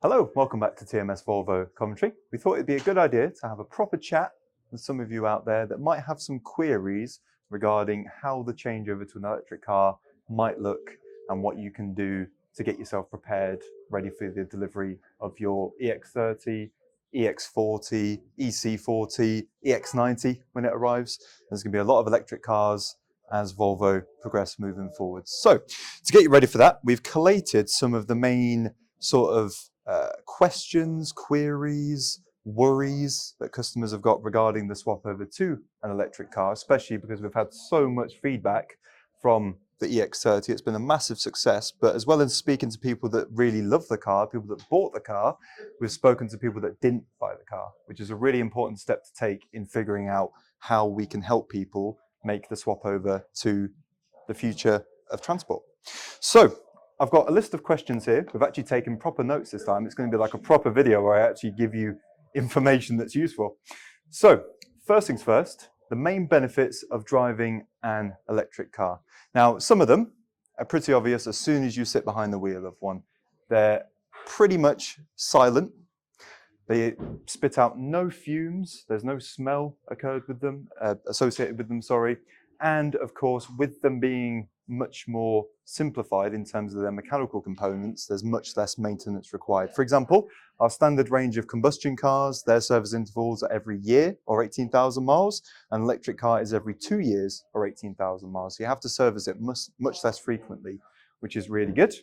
Hello, welcome back to TMS Volvo Coventry. We thought it'd be a good idea to have a proper chat with some of you out there that might have some queries regarding how the changeover to an electric car might look and what you can do to get yourself prepared, ready for the delivery of your EX30, EX40, EC40, EX90 when it arrives. There's going to be a lot of electric cars as Volvo progress moving forward. So to get you ready for that, we've collated some of the main sort of questions, queries, worries that customers have got regarding the swap over to an electric car, especially because we've had so much feedback from the EX30. It's been a massive success, but as well as speaking to people that really love the car, people that bought the car, we've spoken to people that didn't buy the car, which is a really important step to take in figuring out how we can help people make the swap over to the future of transport. So I've got a list of questions here. We've actually taken proper notes this time. It's going to be like a proper video where I actually give you information that's useful. So first things first, the main benefits of driving an electric car. Now, some of them are pretty obvious as soon as you sit behind the wheel of one. They're pretty much silent. They spit out no fumes. There's no smell associated with them, sorry. And of course, with them being much more simplified in terms of their mechanical components, there's much less maintenance required. For example, our standard range of combustion cars, their service intervals are every year or 18,000 miles. An electric car is every 2 years or 18,000 miles. So you have to service it much less frequently, which is really good.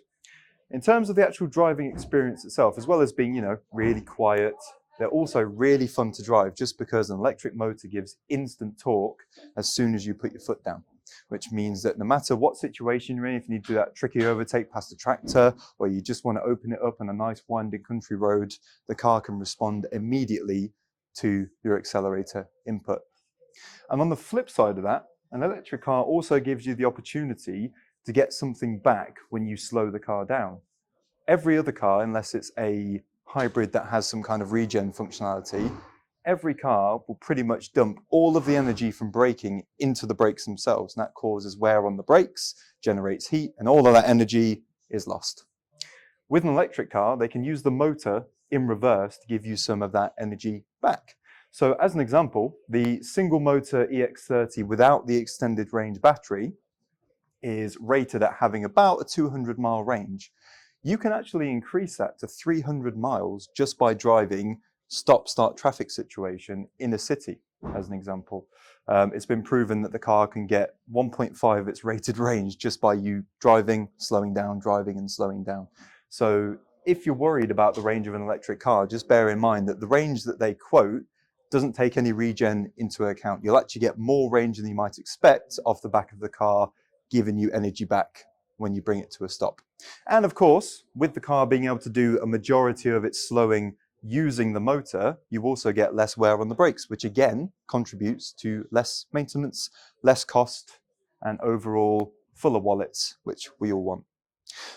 In terms of the actual driving experience itself, as well as being, really quiet, they're also really fun to drive just because an electric motor gives instant torque as soon as you put your foot down, which means that no matter what situation you're in, if you need to do that tricky overtake past a tractor, or you just want to open it up on a nice winding country road, the car can respond immediately to your accelerator input. And on the flip side of that, an electric car also gives you the opportunity to get something back when you slow the car down. Every other car, unless it's a hybrid that has some kind of regen functionality, every car will pretty much dump all of the energy from braking into the brakes themselves, and that causes wear on the brakes, generates heat, and all of that energy is lost. With an electric car, they can use the motor in reverse to give you some of that energy back. So as an example, the single motor EX30 without the extended range battery is rated at having about a 200-mile range. You can actually increase that to 300 miles just by driving stop-start traffic situation in a city, as an example. It's been proven that the car can get 1.5 of its rated range just by you driving, slowing down, driving and slowing down. So if you're worried about the range of an electric car, just bear in mind that the range that they quote doesn't take any regen into account. You'll actually get more range than you might expect off the back of the car, giving you energy back when you bring it to a stop. And of course, with the car being able to do a majority of its slowing using the motor, you also get less wear on the brakes, which again contributes to less maintenance, less cost, and overall fuller wallets, which we all want.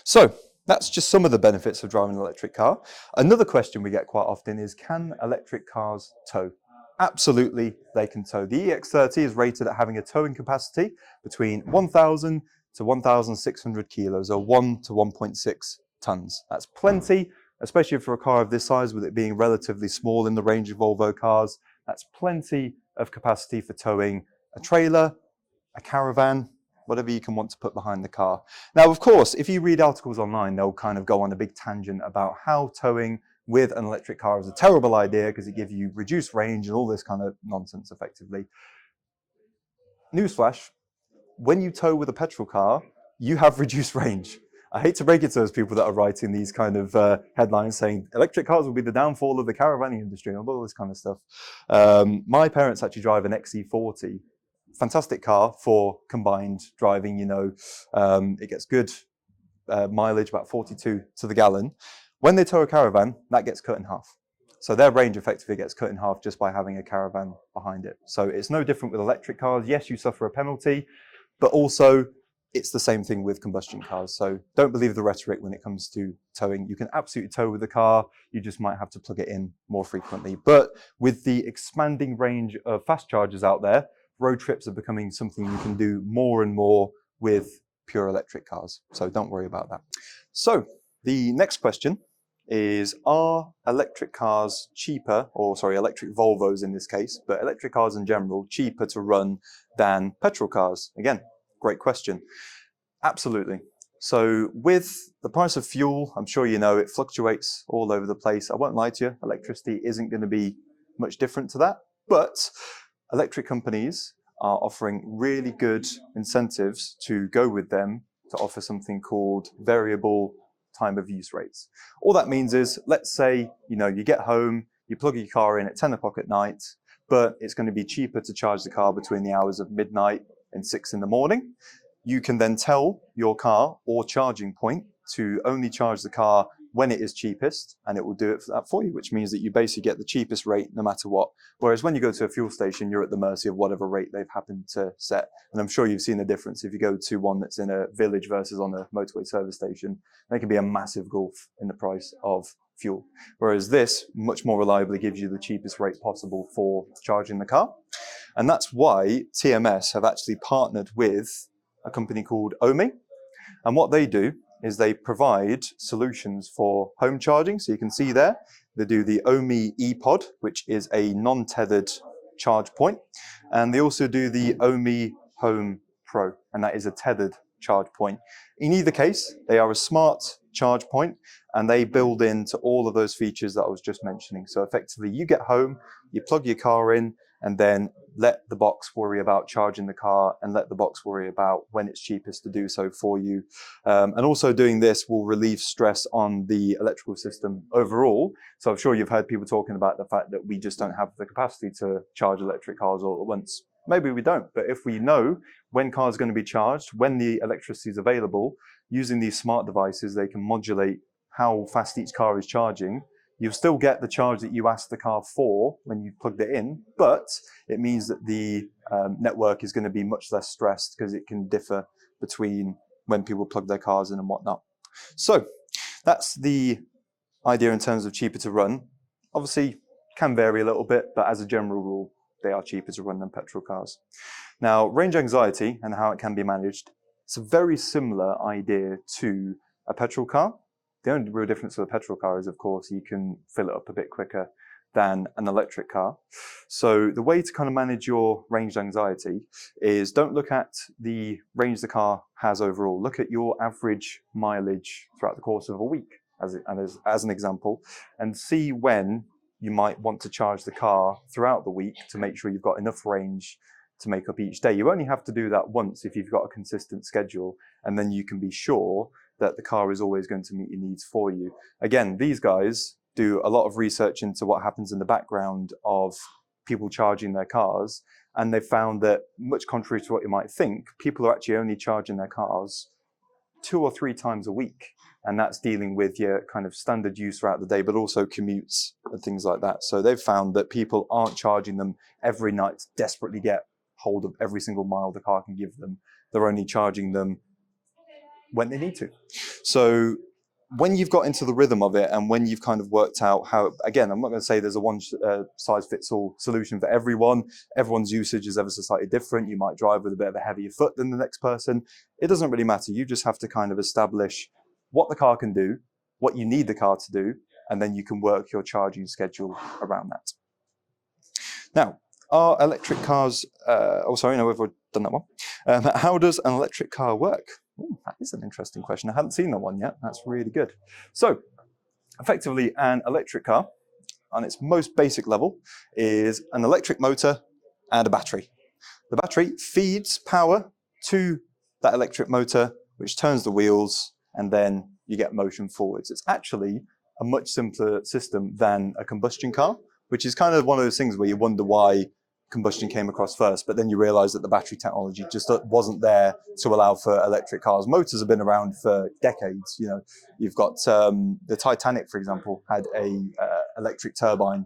So that's just some of the benefits of driving an electric car. Another question we get quite often is, can electric cars tow? Absolutely, they can tow. The EX30 is rated at having a towing capacity between 1,000 to 1,600 kilos, or 1 to 1.6 tons. That's plenty, especially for a car of this size, with it being relatively small in the range of Volvo cars. That's plenty of capacity for towing a trailer, a caravan, whatever you can want to put behind the car. Now, of course, if you read articles online, they'll kind of go on a big tangent about how towing with an electric car is a terrible idea because it gives you reduced range and all this kind of nonsense, effectively. Newsflash, when you tow with a petrol car, you have reduced range. I hate to break it to those people that are writing these kind of headlines saying electric cars will be the downfall of the caravanning industry and all this kind of stuff. My parents actually drive an XC40. Fantastic car for combined driving, it gets good mileage, about 42 to the gallon. When they tow a caravan, that gets cut in half. So their range effectively gets cut in half just by having a caravan behind it. So it's no different with electric cars. Yes, you suffer a penalty, but also it's the same thing with combustion cars. So don't believe the rhetoric when it comes to towing. You can absolutely tow with the car. You just might have to plug it in more frequently. But with the expanding range of fast chargers out there, road trips are becoming something you can do more and more with pure electric cars. So don't worry about that. So the next question is, are electric cars cheaper, or sorry, electric Volvos in this case, but electric cars in general, cheaper to run than petrol cars? Again, great question. Absolutely. So with the price of fuel, I'm sure you know, it fluctuates all over the place. I won't lie to you, electricity isn't going to be much different to that, but electric companies are offering really good incentives to go with them to offer something called variable time of use rates. All that means is, let's say, you get home, you plug your car in at 10 o'clock at night, but it's going to be cheaper to charge the car between the hours of midnight and 6 in the morning. You can then tell your car or charging point to only charge the car when it is cheapest, and it will do it for you, which means that you basically get the cheapest rate no matter what. Whereas when you go to a fuel station, you're at the mercy of whatever rate they've happened to set. And I'm sure you've seen the difference if you go to one that's in a village versus on a motorway service station. There can be a massive gulf in the price of fuel. Whereas this much more reliably gives you the cheapest rate possible for charging the car. And that's why TMS have actually partnered with a company called Omi. And what they do is they provide solutions for home charging. So you can see there, they do the Omi ePod, which is a non-tethered charge point. And they also do the Omi Home Pro, and that is a tethered charge point. In either case, they are a smart charge point, and they build into all of those features that I was just mentioning. So effectively, you get home, you plug your car in, and then let the box worry about charging the car, and let the box worry about when it's cheapest to do so for you. And also doing this will relieve stress on the electrical system overall. So I'm sure you've heard people talking about the fact that we just don't have the capacity to charge electric cars all at once. Maybe we don't, but if we know when cars are going to be charged, when the electricity is available, using these smart devices, they can modulate how fast each car is charging. You'll still get the charge that you asked the car for when you plugged it in, but it means that the network is going to be much less stressed because it can differ between when people plug their cars in and whatnot. So that's the idea in terms of cheaper to run. Obviously, can vary a little bit, but as a general rule, they are cheaper to run than petrol cars. Now, range anxiety and how it can be managed, it's a very similar idea to a petrol car. The only real difference with a petrol car is, of course, you can fill it up a bit quicker than an electric car. So the way to kind of manage your range anxiety is, don't look at the range the car has overall. Look at your average mileage throughout the course of a week as an example, and see when you might want to charge the car throughout the week to make sure you've got enough range to make up each day. You only have to do that once if you've got a consistent schedule, and then you can be sure that the car is always going to meet your needs for you. Again, these guys do a lot of research into what happens in the background of people charging their cars, and they've found that, much contrary to what you might think, people are actually only charging their cars 2 or 3 times a week. And that's dealing with your kind of standard use throughout the day, but also commutes and things like that. So they've found that people aren't charging them every night to desperately get hold of every single mile the car can give them. They're only charging them when they need to. So when you've got into the rhythm of it, and when you've kind of worked out how, again, I'm not going to say there's a one size fits all solution for everyone. Everyone's usage is ever so slightly different. You might drive with a bit of a heavier foot than the next person. It doesn't really matter. You just have to kind of establish what the car can do, what you need the car to do, and then you can work your charging schedule around that. Now, are electric cars, we've already done that one. How does an electric car work? Ooh, that is an interesting question. I hadn't seen that one yet. That's really good. So, effectively, an electric car, on its most basic level, is an electric motor and a battery. The battery feeds power to that electric motor, which turns the wheels, and then you get motion forwards. It's actually a much simpler system than a combustion car, which is kind of one of those things where you wonder why combustion came across first, but then you realize that the battery technology just wasn't there to allow for electric cars. Motors have been around for decades. You know, you've got the Titanic, for example, had a electric turbine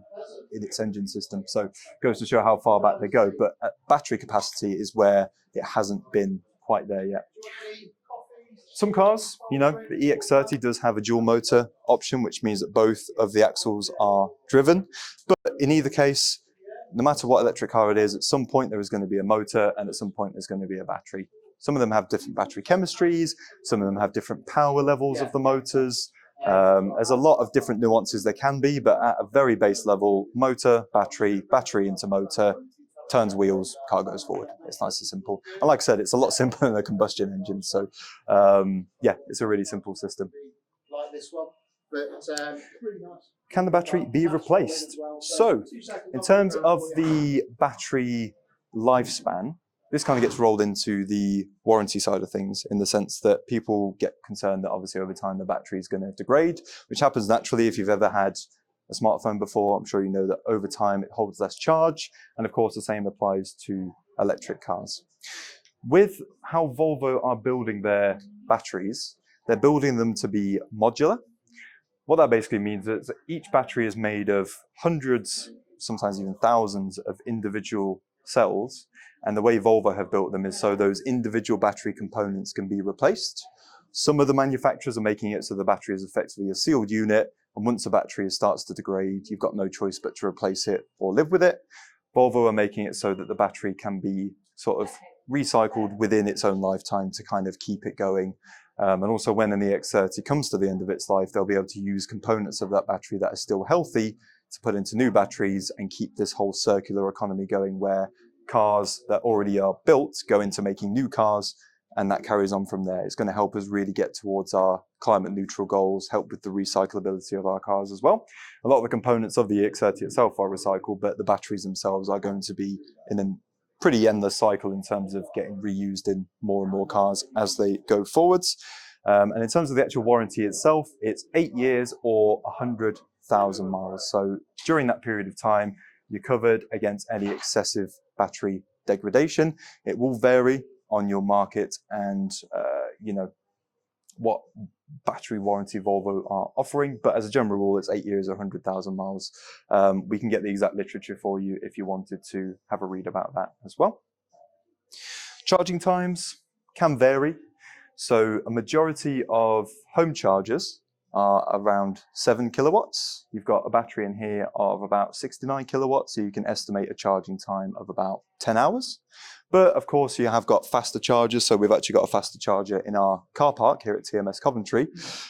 in its engine system. So it goes to show how far back they go. But at battery capacity is where it hasn't been quite there yet. Some cars, the EX30 does have a dual motor option, which means that both of the axles are driven. But in either case, no matter what electric car it is, at some point there is going to be a motor, and at some point there's going to be a battery. Some of them have different battery chemistries, some of them have different power levels of the motors. There's a lot of different nuances there can be, but at a very base level, motor, battery into motor, turns wheels, car goes forward. It's nice and simple. And like I said, it's a lot simpler than a combustion engine. So yeah, it's a really simple system. Like this one, but really nice. Can the battery be replaced? So in terms of the battery lifespan, this kind of gets rolled into the warranty side of things, in the sense that people get concerned that obviously over time the battery is going to degrade, which happens naturally. If you've ever had a smartphone before, I'm sure you know that over time it holds less charge. And of course the same applies to electric cars. With how Volvo are building their batteries, they're building them to be modular. What that basically means is that each battery is made of hundreds, sometimes even thousands of individual cells. And the way Volvo have built them is so those individual battery components can be replaced. Some of the manufacturers are making it so the battery is effectively a sealed unit. And once the battery starts to degrade, you've got no choice but to replace it or live with it. Volvo are making it so that the battery can be sort of recycled within its own lifetime to kind of keep it going. And also when an EX30 comes to the end of its life, they'll be able to use components of that battery that are still healthy to put into new batteries and keep this whole circular economy going, where cars that already are built go into making new cars, and that carries on from there. It's going to help us really get towards our climate neutral goals, help with the recyclability of our cars as well. A lot of the components of the EX30 itself are recycled, but the batteries themselves are going to be in a pretty endless cycle in terms of getting reused in more and more cars as they go forwards. And in terms of the actual warranty itself, it's 8 years or 100,000 miles. So during that period of time, you're covered against any excessive battery degradation. It will vary on your market and you know, what battery warranty Volvo are offering, but as a general rule, it's 8 years or 100,000 miles. We can get the exact literature for you if you wanted to have a read about that as well. Charging times can vary. So a majority of home chargers are around 7 kilowatts. You've got a battery in here of about 69 kilowatts, so you can estimate a charging time of about 10 hours. But of course, you have got faster chargers. So we've actually got a faster charger in our car park here at TMS Coventry.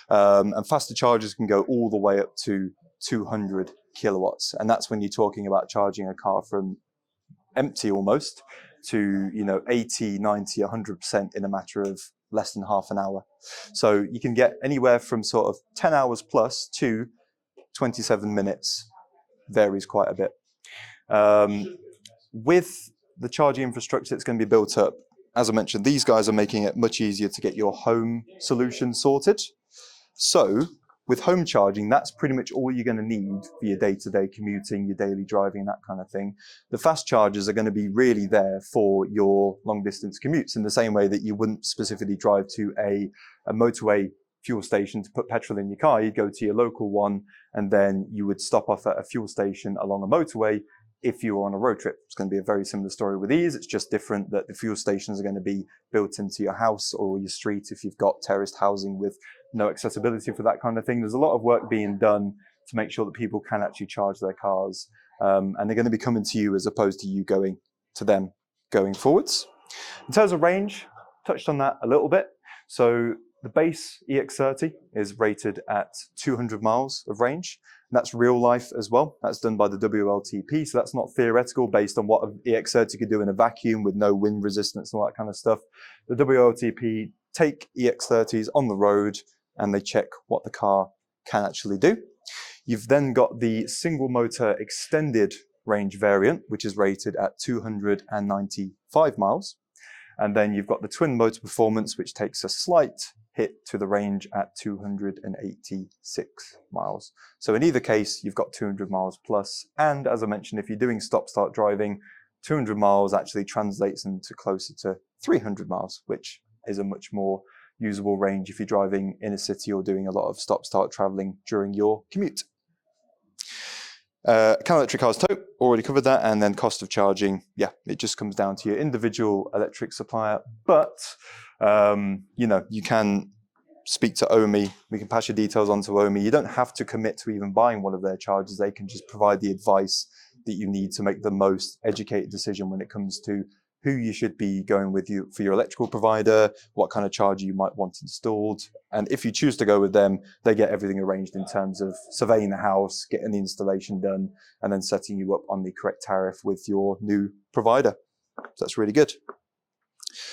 And faster chargers can go all the way up to 200 kilowatts. And that's when you're talking about charging a car from empty almost to, you know, 80, 90, 100% in a matter of less than half an hour. So you can get anywhere from sort of 10 hours plus to 27 minutes, varies quite a bit. With the charging infrastructure that's going to be built up, as I mentioned, these guys are making it much easier to get your home solution sorted. So with home charging, that's pretty much all you're going to need for your day-to-day commuting, your daily driving, that kind of thing. The fast chargers are going to be really there for your long-distance commutes, in the same way that you wouldn't specifically drive to a motorway fuel station to put petrol in your car. You'd go to your local one, and then you would stop off at a fuel station along a motorway if you were on a road trip. It's going to be a very similar story with these. It's just different that the fuel stations are going to be built into your house or your street if you've got terraced housing with no accessibility for that kind of thing. There's a lot of work being done to make sure that people can actually charge their cars, and they're going to be coming to you as opposed to you going to them going forwards. In terms of range, touched on that a little bit. So the base EX30 is rated at 200 miles of range. And that's real life as well. That's done by the WLTP. So that's not theoretical based on what an EX30 could do in a vacuum with no wind resistance and all that kind of stuff. The WLTP take EX30s on the road and they check what the car can actually do. You've then got the single motor extended range variant, which is rated at 295 miles. And then you've got the twin motor performance, which takes a slight hit to the range at 286 miles. So in either case, you've got 200 miles plus. And as I mentioned, if you're doing stop-start driving, 200 miles actually translates into closer to 300 miles, which is a much more usable range if you're driving in a city or doing a lot of stop-start traveling during your commute. Can electric cars tow? Already covered that. And then cost of charging, yeah, it just comes down to your individual electric supplier. But, you know, you can speak to OMI. We can pass your details on to OMI. You don't have to commit to even buying one of their chargers. They can just provide the advice that you need to make the most educated decision when it comes to who you should be going with for your electrical provider, what kind of charger you might want installed. And if you choose to go with them, they get everything arranged in terms of surveying the house, getting the installation done, and then setting you up on the correct tariff with your new provider. So that's really good.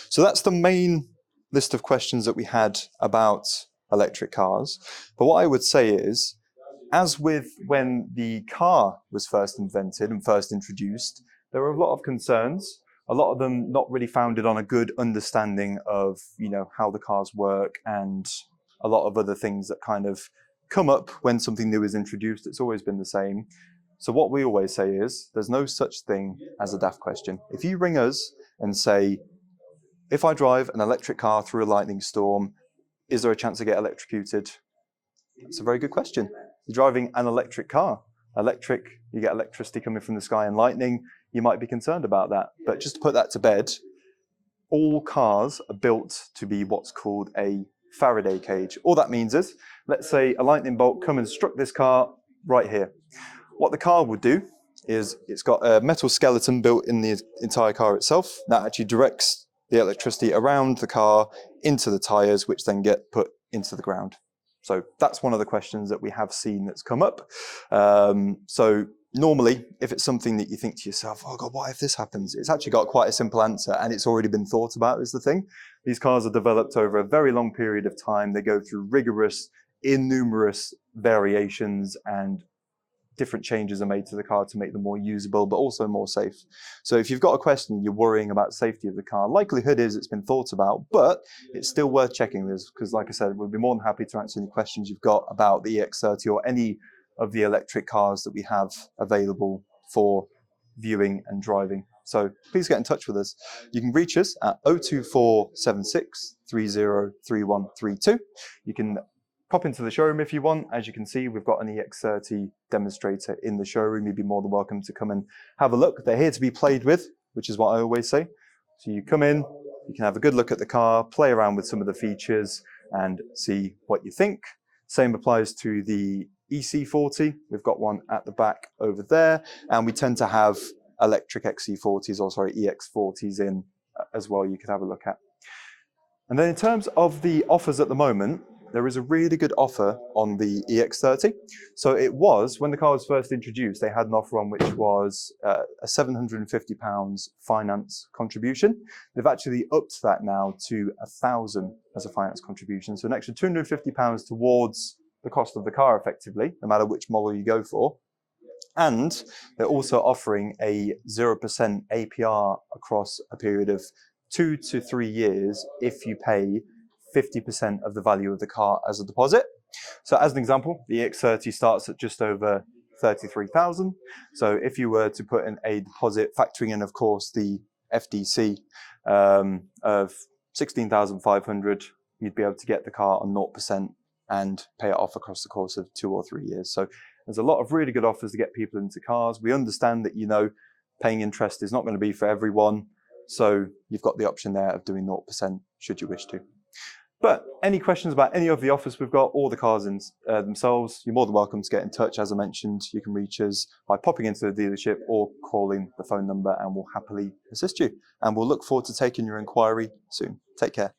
So that's the main list of questions that we had about electric cars. But what I would say is, as with when the car was first invented and first introduced, there were a lot of concerns, a lot of them not really founded on a good understanding of, how the cars work, and a lot of other things that kind of come up when something new is introduced. It's always been the same. So what we always say is, there's no such thing as a daft question. If you ring us and say, if I drive an electric car through a lightning storm, is there a chance to get electrocuted? That's a very good question. You're driving an electric car. Electric, you get electricity coming from the sky and lightning, you might be concerned about that. But just to put that to bed, all cars are built to be what's called a Faraday cage. All that means is, let's say a lightning bolt come and struck this car right here. What the car would do is, it's got a metal skeleton built in the entire car itself that actually directs the electricity around the car into the tires, which then get put into the ground. So that's one of the questions that we have seen that's come up. So normally, if it's something that you think to yourself, oh God, what if this happens? It's actually got quite a simple answer, and it's already been thought about, is the thing. These cars are developed over a very long period of time. They go through rigorous, innumerous variations, and different changes are made to the car to make them more usable, but also more safe. So if you've got a question, you're worrying about the safety of the car, likelihood is it's been thought about, but it's still worth checking this, because like I said, we'll be more than happy to answer any questions you've got about the EX30 or any of the electric cars that we have available for viewing and driving. So please get in touch with us. You can reach us at 02476 303132. You can pop into the showroom if you want. As you can see, we've got an EX30 demonstrator in the showroom. You'd be more than welcome to come and have a look. They're here to be played with, which is what I always say. So you come in, you can have a good look at the car, play around with some of the features and see what you think. Same applies to the EC40. We've got one at the back over there, and we tend to have electric EX40s in as well, you could have a look at. And then in terms of the offers at the moment, there is a really good offer on the EX30. So it was, when the car was first introduced, they had an offer on which was a £750 finance contribution. They've actually upped that now to £1,000 as a finance contribution. So an extra £250 towards the cost of the car effectively, no matter which model you go for. And they're also offering a 0% APR across a period of 2 to 3 years if you pay 50% of the value of the car as a deposit. So as an example, the EX30 starts at just over 33,000. So if you were to put in a deposit, factoring in, of course, the FDC of 16,500, you'd be able to get the car on 0% and pay it off across the course of 2 or 3 years. So there's a lot of really good offers to get people into cars. We understand that, paying interest is not going to be for everyone. So you've got the option there of doing 0% should you wish to. But any questions about any of the offers we've got or the cars themselves, you're more than welcome to get in touch. As I mentioned, you can reach us by popping into the dealership or calling the phone number, and we'll happily assist you. And we'll look forward to taking your inquiry soon. Take care.